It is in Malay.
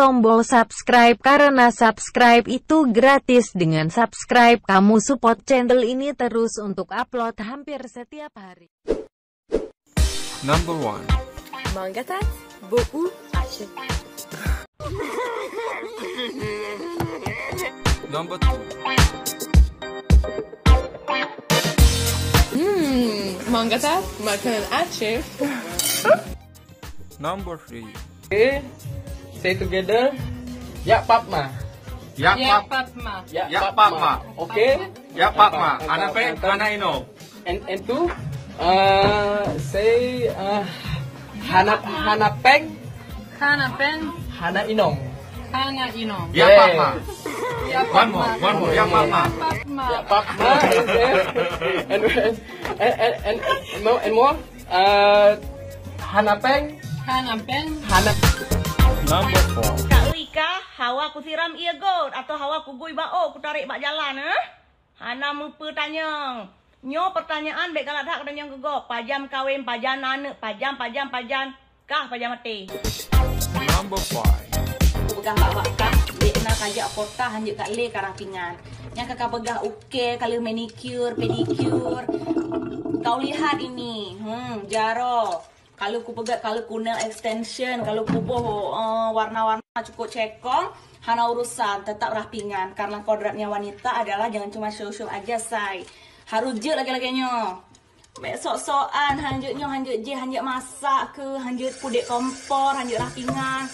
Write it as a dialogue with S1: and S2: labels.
S1: tombol subscribe karena subscribe itu gratis. Dengan subscribe kamu support channel ini terus untuk upload hampir setiap hari.
S2: Number 1.
S3: Manggatat BULE Aceh.
S2: Number 2.
S3: Manggatat makanan Aceh.
S2: Number 3.
S4: Okay, say together. Ya Papma.
S2: Ya
S3: Fatma.
S2: Ya Papma.
S4: Okay.
S2: Ya Papma. Ana pe, ana ino.
S4: And two. Say Hana Peng.
S3: Hana Pen.
S4: Hana Inong.
S3: Hana Inom.
S2: Ya
S4: Yeah.
S2: Papma. One more. Ya Papma.
S3: Fatma.
S4: Ya Papma. And more. Hana Peng.
S3: Hana Pen.
S4: Hana.
S2: Number 4.
S5: Kak Wika, hawa ku siram ia god atau hawa ku gui bao ku tarik bak jalan Hana mepe tanya. Nyo pertanyaan baik kalau tak kena yang gegok. Pajam kawin, pajam anak, pajam. Kah pajam mati.
S2: Number 5.
S6: Aku pegang bak kah, dek nak kajak kota hanjuk kat le karang pingan. Yang kakak pegang uke, kalau manicure, pedicure. Kau lihat ini, jaro. Kalau ku pegang, kalau ku nail extension, kalau ku warna-warna cukup cekong, hana urusan tetap rapingan. Karena kodratnya wanita adalah jangan cuma show-show aja, say. Harus je lagi-laginya. Besok-sokan, hanjuk masak ke, hanjuk pudek kompor, hanjuk rapingan.